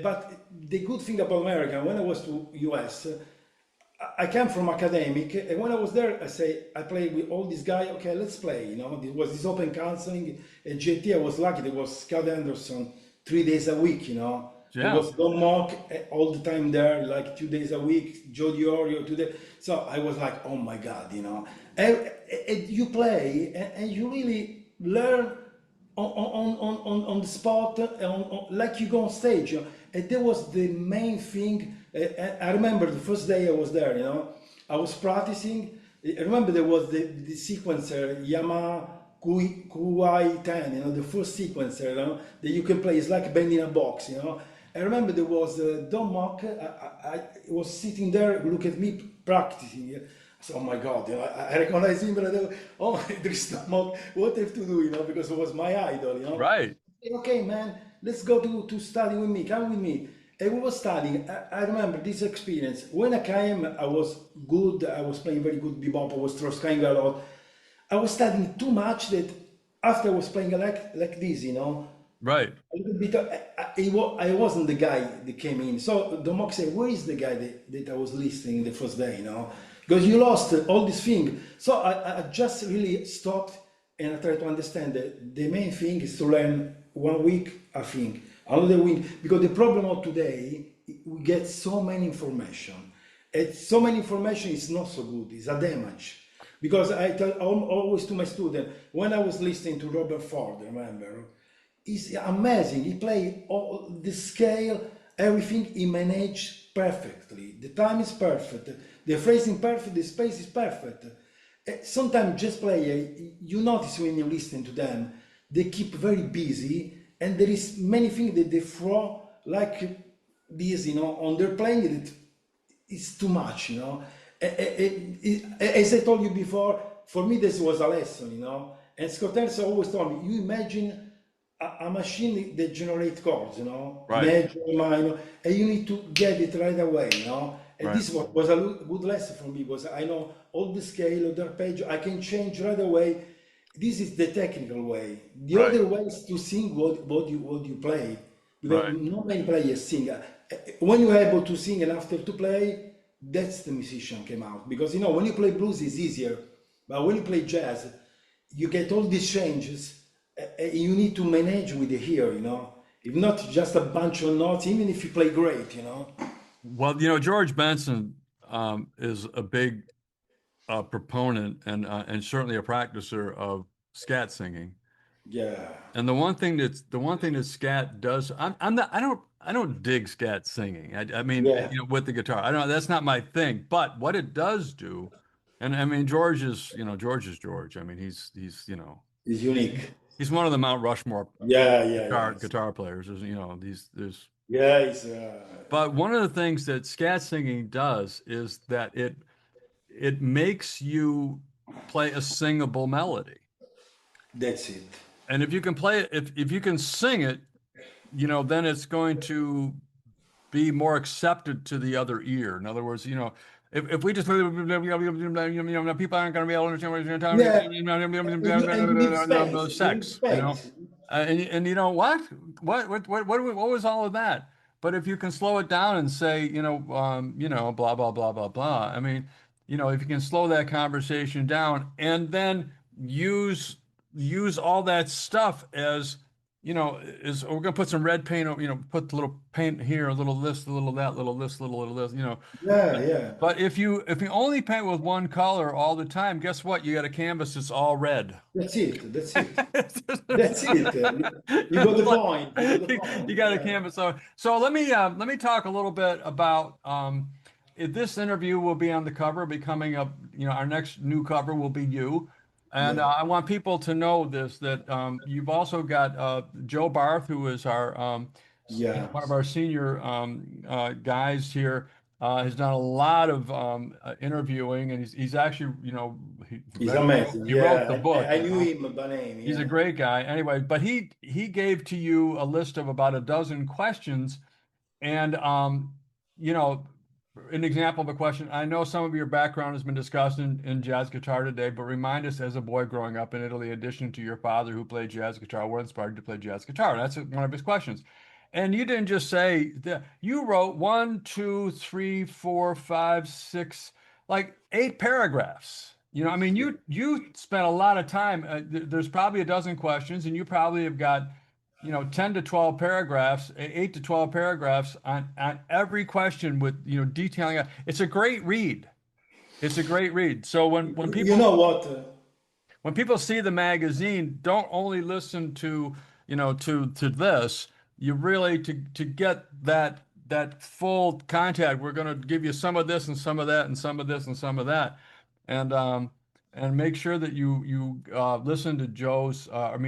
But the good thing about America, when I was to US, I came from academic, and when I was there, I played with all these guys. Okay, let's play. There was this open counseling at JT. I was lucky. There was Scott Anderson 3 days a week. There Yeah, was Don Mock all the time there, like 2 days a week. Joe Diorio 2 days. So I was like, oh my god. And you play, and you really learn on the spot, like you go on stage. And that was the main thing. I remember the first day I was there, I was practicing. I remember there was the sequencer, Yamaha QI10, the first sequencer, that you can play. It's like bending a box. I remember there was Don Mock. I was sitting there, look at me practicing. So, oh my God, I recognize him, and I go, oh, there's Don Mock. What I have to do, because it was my idol. right. Okay, man, let's go to study with me. Come with me. And we were studying. I remember this experience. When I came, I was good. I was playing very good bebop. I was Troskaying a lot. I was studying too much that after I was playing like this, Right. a little bit. I wasn't the guy that came in. So Domok said, "Where is the guy that I was listening the first day?" Because you lost all this thing. So I just really stopped and I tried to understand that the main thing is to learn 1 week, I think, another week. Because the problem of today, we get so many information. And so many information is not so good. It's a damage. Because I tell always to my student, when I was listening to Robert Ford, remember, it's amazing. He played all the scale, everything he managed perfectly. The time is perfect, the phrasing perfect, the space is perfect. Sometimes just player, you notice when you listen to them, they keep very busy, and there is many things that they throw like this, on their playing that it's too much, As I told you before, for me this was a lesson. And Scott Elsa always told me, you imagine a machine that generates chords, Right, major, minor, and you need to get it right away. And right, this was a good lesson for me because I know all the scale of the arpeggio, I can change right away. This is the technical way. The right, other way is to sing what you play, because right. not many players sing. When you're able to sing and after to play, that's the musician came out. Because when you play blues, it's easier, but when you play jazz, you get all these changes. You need to manage with the ear. If not just a bunch of notes, even if you play great. Well, George Benson is a big proponent and certainly a practicer of scat singing. Yeah, And the one thing that scat does, I'm not I don't dig scat singing. I mean, yeah, with the guitar. I don't that's not my thing. But what it does do, and I mean George is George. I mean it's unique. he's one of the Mount Rushmore Yeah, yeah, yeah. guitar players. There's Yeah, it's but one of the things that scat singing does is that it makes you play a singable melody. that's it. And if you can play it, if you can sing it, then it's going to be more accepted to the other ear. In other words, if we just people aren't going to be able to understand what you're Yeah, and you need talking about space. You need sex. space. And you know what was all of that? But if you can slow it down and say, blah blah blah blah blah. I mean, if you can slow that conversation down and then use use all that stuff as is we're gonna put some red paint, put the little paint here, a little this, a little that, little this, little this. Yeah, yeah. But if you only paint with one color all the time, guess what? You got a canvas that's all red. That's it. That's it. That's it. You got It's the like point. You got the you point. got a Yeah, canvas. So let me talk a little bit about this interview will be on the cover, becoming our next new cover will be you. And yeah, I want people to know this that you've also got Joe Barth, who is our yeah. one of our senior guys here, has done a lot of interviewing, and he's actually He's amazing. he wrote the Yeah, book. I knew him by name. He's a Yeah, great guy. Anyway, but he gave to you a list of about a dozen questions, and you know, an example of a question. I know some of your background has been discussed in jazz guitar today, but remind us, as a boy growing up in Italy, in addition to your father who played jazz guitar, what inspired you to play jazz guitar? That's one of his questions. And you didn't just say that you wrote one, two, three, four, five, six, like 8 paragraphs. I mean, you spent a lot of time. There's probably a dozen questions, and you probably have got 10 to 12 paragraphs, 8 to 12 paragraphs on every question with, detailing it. It's a great read. It's a great read. So you know what? when people see the magazine, don't only listen to, to this. You really to get that full contact. We're going to give you some of this and some of that and some of this and some of that, and make sure that you listen to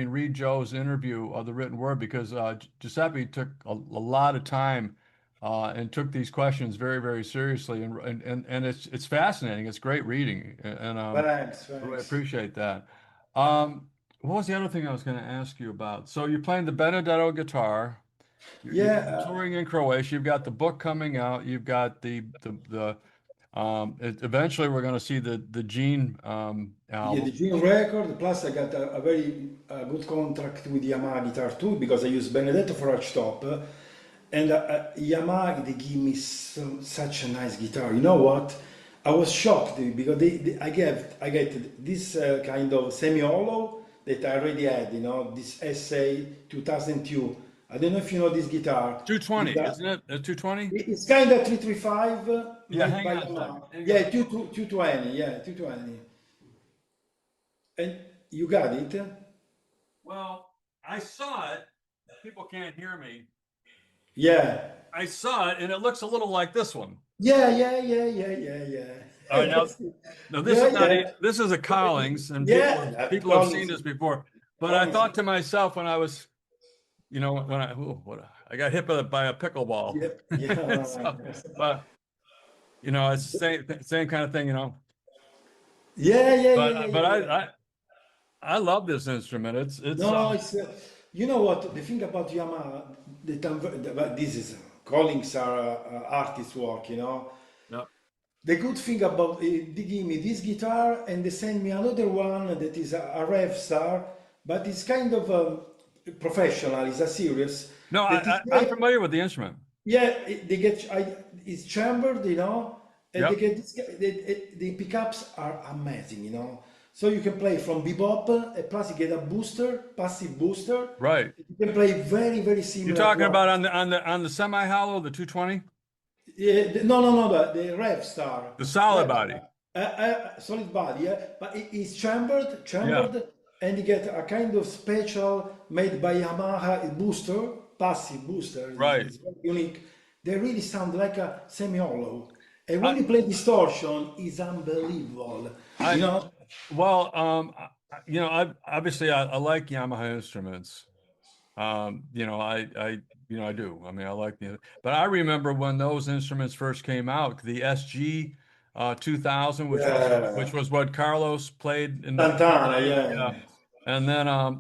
read Joe's interview of the written word, because Giuseppe took a lot of time and took these questions very, very seriously, and it's fascinating. It's great reading, and Thanks, really thanks. appreciate that. What was the other thing I was going to ask you about? So you're playing the Benedetto guitar. You're Yeah, touring in Croatia. You've got the book coming out. You've got eventually we're going to see the Gene yeah, album. the Gene record. Plus, I got a very good contract with Yamaha Guitar too, because I use Benedetto for archtop, and Yamaha, they give me such a nice guitar. You know what? I was shocked because I get this kind of semi-hollow that I already had. This SA 2002. I don't know if you know this guitar. 220, isn't it? 220? It's kind of 335 Yeah, made hang by on a second. Yamaha. Hang on. Yeah, 220. Yeah, 220. And you got it? Well, I saw it. People can't hear me. Yeah. I saw it, and it looks a little like this one. Yeah, yeah, yeah, yeah, yeah, yeah. All right, now, That's it. no, this Yeah, is not yeah. this is a Collings, and Yeah, that people have seen Collins. this before. But I Collins. thought to myself when I was, when I got hit by a pickleball. Yeah, yeah. So, but it's the same kind of thing. Yeah, yeah, yeah, yeah, But yeah, yeah. I love this instrument. It's No, it's you know what the thing about Yamaha, but this is Collins are artist work, you know. Yep. The good thing about they give me this guitar and they send me another one that is a Rev Star, but it's kind of professional. It's a serious No, that is I'm great. familiar with the instrument. Yeah, they get it's chambered, you know, and they Yep. get this, the pickups are amazing, you know. So you can play from bebop, plus you get a booster, passive booster. Right. You can play very, very You're similar to talking a about on the semi hollow, the 220, yeah, no, no, no, the Rev Star. the solid Rev body. Star. Solid body, yeah, but it's chambered, Yeah. and you get a kind of special made by Yamaha booster, passive booster. Right. It's very unique. They really sound like a semi-hollow. And when I you play distortion, it's unbelievable. You I know? well, I like Yamaha instruments. I do. I mean, I like but I remember when those instruments first came out, the SG 2000, which Yeah. was what Carlos played in the Santana, day. yeah. Yeah.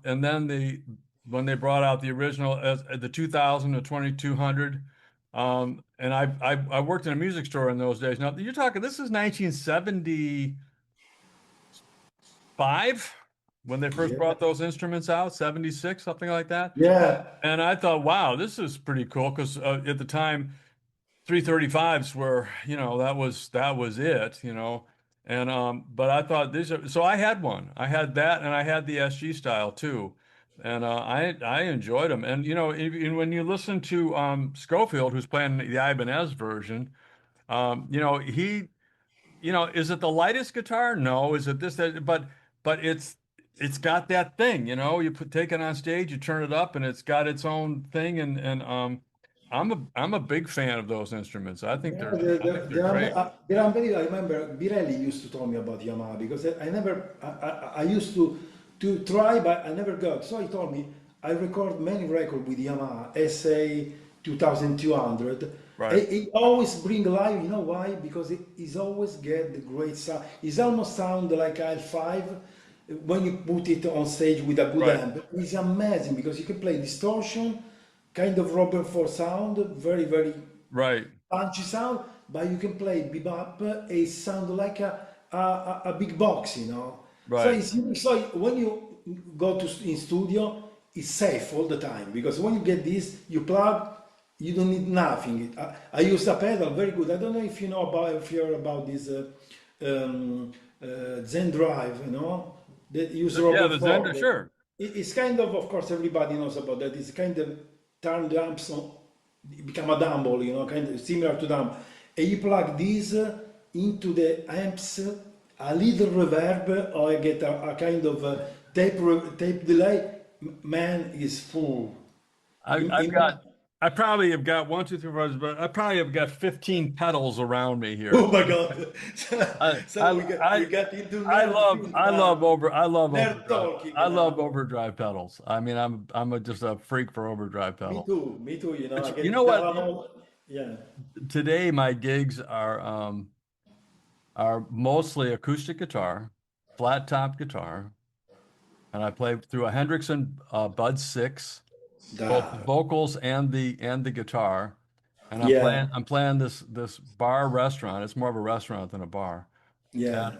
And then when they brought out the original the 2000 to 2200, and I worked in a music store in those days. Now you're talking, this is 1975 when they first Yeah. brought those instruments out, 76, something like that. Yeah. And I thought, wow, this is pretty cool because at the time, 335s were, that was it, And but I thought so I had one. I had that and I had the SG style too. And I enjoyed them. And when you listen to Schofield, who's playing the Ibanez version, he is it the lightest guitar? No. Is it this, that? But it's got that thing, you take it on stage, you turn it up, and it's got its own thing. And I'm a big fan of those instruments. Yeah, I think they're great. the unbelievable. I remember Biréli used to tell me about Yamaha because I never, I used to try, but I never got. So he told me I record many records with Yamaha SA 2200. Right. It always bring live. You know why? Because it always get the great sound. It almost sound like L5 when you put it on stage with a good Right. amp. It's amazing because you can play distortion, kind of Robert Ford sound, very, very Right. punchy sound, but you can play bebop. It sound like a big box, you know. So Right. so when you go to in studio, it's safe all the time because when you get this, you plug, you don't need nothing. I use a pedal, very good. I don't know if you know about if you're about this Zen Drive, you know, that use Yeah, Robert the Zender, Ford. sure. It's kind of course, everybody knows about that. It's kind of turn the amps on, become a dumble, you know, kind of similar to dumb. And you plug this into the amps, a little reverb, or I get a kind of tape delay. Man is full. I, I've In got, I probably have got one, two, three, four, but I probably have got 15 pedals around me here. oh my god! I, So I, we I, got into nerd thing now. Nerd talking I love now. overdrive pedals. I mean, just a freak for overdrive Me pedals. too. Me too. You know, I But you get know what? guitar. Yeah. Today my gigs are mostly acoustic guitar, flat top guitar, and I play through a Hendrickson Bud 6, both the Da. vocals and the guitar. And Yeah. I'm playing this bar restaurant. It's more of a restaurant than a bar. Yeah.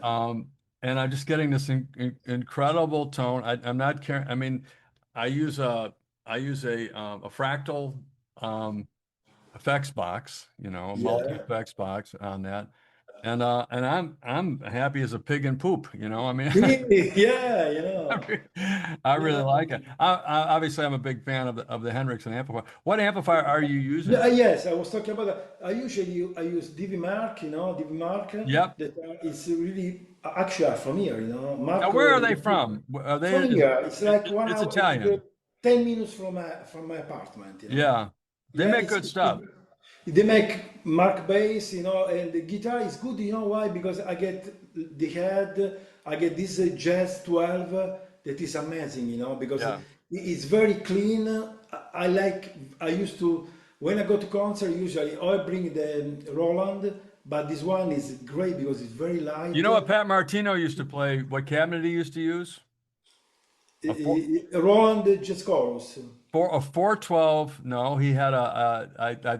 And I'm just getting this incredible tone. I'm not caring. I mean, I use a fractal effects box, a multi Yeah. effects box on that. and I'm happy as a pig in poop, you know. I mean, Really? Yeah, I really yeah. like it. Obviously, I'm a big fan of the Hendrickson amplifier. What amplifier are you Yeah, using? yes, I was talking about that. I usually I use DV Mark, DV Mark, Yep. that is really actually are from here, Now, Mark where are they from? Are they? from here. It's like It's 1 hour, Italian. 10 minutes from my apartment. Yeah, they Yeah, make good stuff. they make Mark bass, and the guitar is good. You know why? Because I get the head, I get this Jazz 12 that is amazing. Because Yeah. it's very clean. I like. I used to when I go to concert usually I bring the Roland, but this one is great because it's very You light. know what Pat Martino used to play? What cabinet he used to use? A four, Roland Jazz Chorus. a 412. No, he had I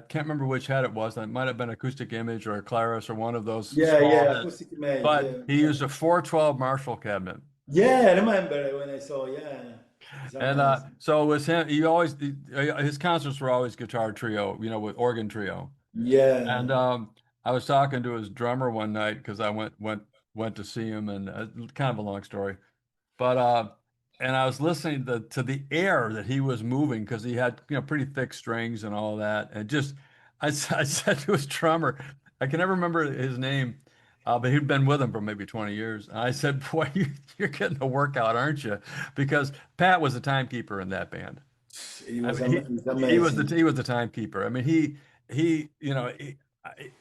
can't remember which head it was. It might have been Acoustic Image or a Claris or one of those Yeah, small yeah, heads. acoustic image. But Yeah, he used a 412 Marshall cabinet. yeah. I remember when I saw. Yeah, it's And amazing. so it was him. His concerts were always guitar trio, you know, with organ trio. Yeah. And I was talking to his drummer one night because I went to see him, and kind of a long story. But and I was listening to the air that he was moving because he had, you know, pretty thick strings and all that. And just I said to his drummer, I can never remember his name, but he'd been with him for maybe 20 years. And I said, "Boy, you're getting a workout, aren't you?" Because Pat was the timekeeper in that band. I mean, It's he amazing. was the timekeeper. I mean, you know,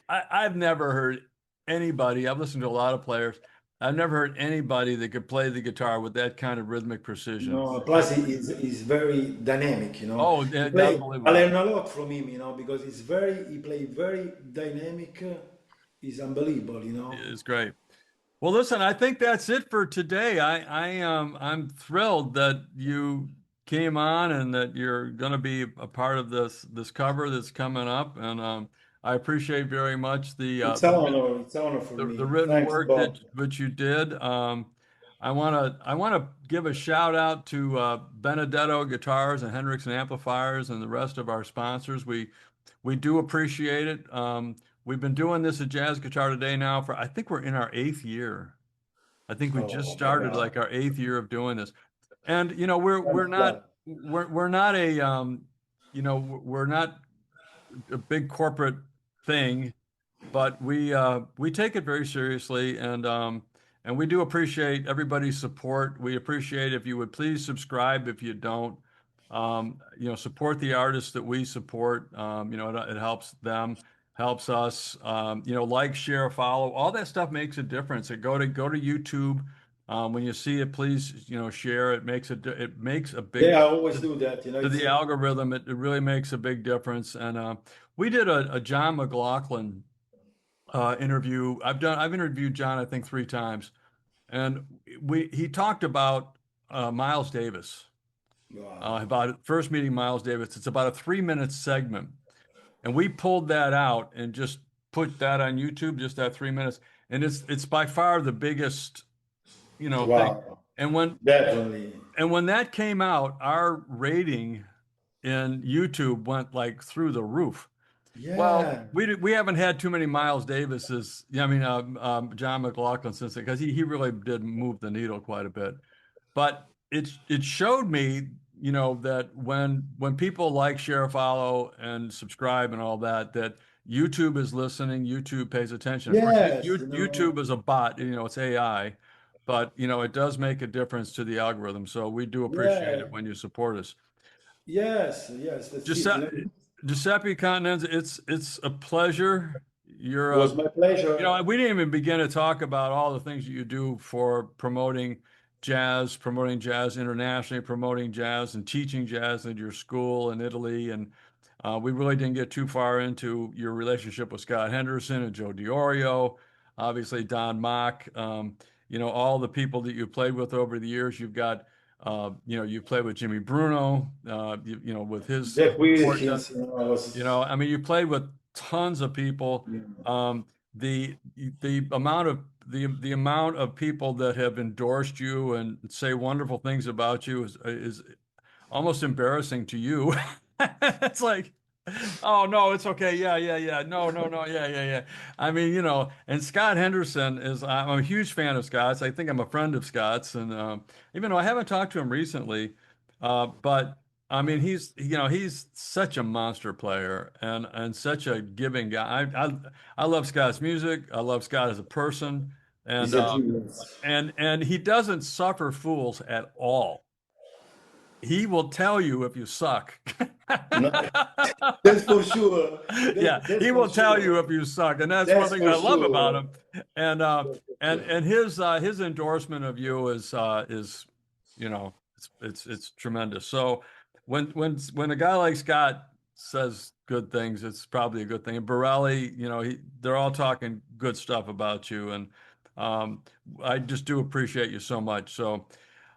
I've never heard anybody. I've listened to a lot of players. I've never heard anybody that could play the guitar with that kind of rhythmic precision. Plus he's very dynamic. Oh, I unbelievable! learn a lot from him, because he play very dynamic. He's unbelievable. It's great. Well, listen, I think that's it for today. I'm thrilled that you came on and that you're going to be a part of this cover that's coming up, and I appreciate very much It's an honor for the me. written Thanks, work Bob. that which you did. I want to give a shout out to Benedetto Guitars and Hendrickson Amplifiers and the rest of our sponsors. We do appreciate it. We've been doing this at Jazz Guitar Today now for I think we're in our eighth year. I think we just Oh my started God. like our eighth year of doing this, and you know we're not a you know we're not a big corporate thing, but we take it very seriously, and we do appreciate everybody's support. We appreciate if you would please subscribe if you don't. You know, support the artists that we support. You know, it helps them, helps us. You know, like, share, follow, all that stuff makes a difference. Go to YouTube. When you see it, please, you know, share. It makes a big Yeah, I always do that. to It's the algorithm. It really makes a big difference. And we did a John McLaughlin interview. I've interviewed John I think three times, and we he talked about Miles Davis, wow. about first meeting Miles Davis. It's about a 3 minute segment, and we pulled that out and just put that on YouTube, just that 3 minutes, and it's by far the biggest, you know, thing. Wow. And when Definitely. that came out, our rating in YouTube went like through the roof. Well, Yeah. we haven't had too many Miles Davises. Yeah, I mean John McLaughlin since because he really did move the needle quite a bit. But it showed me, you know, that when people like, share, follow, and subscribe and all that, that YouTube is listening, YouTube pays attention. Of course, Yes. YouTube is a bot, you know, it's AI, but you know, it does make a difference to the algorithm. So we do appreciate Yeah. it when you support us. Yes. Yes. That's it. Giuseppe, Giuseppe Continenza, it's a pleasure. You're Was my you pleasure. know, we didn't even begin to talk about all the things that you do for promoting jazz internationally, promoting jazz and teaching jazz at your school in Italy. And we really didn't get too far into your relationship with Scott Henderson and Joe Diorio, obviously Don Mock, you know, all the people that you played with over the years. You've got, you know, you've played with Jimmy Bruno, you know, with his Jack support. Wilkins, You know, was. I mean, you played with tons of people. Yeah. Um, the amount of the amount of people that have endorsed you and say wonderful things about you is almost embarrassing to you. It's like Oh no, it's okay. Yeah, yeah, yeah. No, no, no. Yeah, yeah, yeah. I mean, and Scott Henderson is. I'm a huge fan of Scott's. I think I'm a friend of Scott's, and even though I haven't talked to him recently, but I mean, he's such a monster player and such a giving guy. I love Scott's music. I love Scott as a person, and It's a genius. and he doesn't suffer fools at all. He will tell you if you suck. No, that's for sure. Yeah, That's he for will tell you sure. if you suck, and that's one That's thing for I love about sure. him. And That's for sure. his endorsement of you is it's tremendous. So when a guy like Scott says good things, it's probably a good thing. And Biréli, they're all talking good stuff about you, and um, I just do appreciate you so much. So.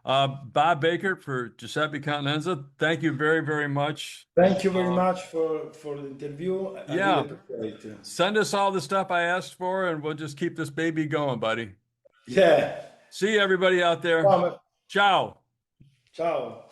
Bob Baker for Giuseppe Continenza, thank you very, very much. Thank you very Um, much for the interview. I really yeah, appreciate it. send us all the stuff I asked for, and we'll just keep this baby going, buddy. Yeah. See you, everybody out there. Ciao. Ciao. Ciao.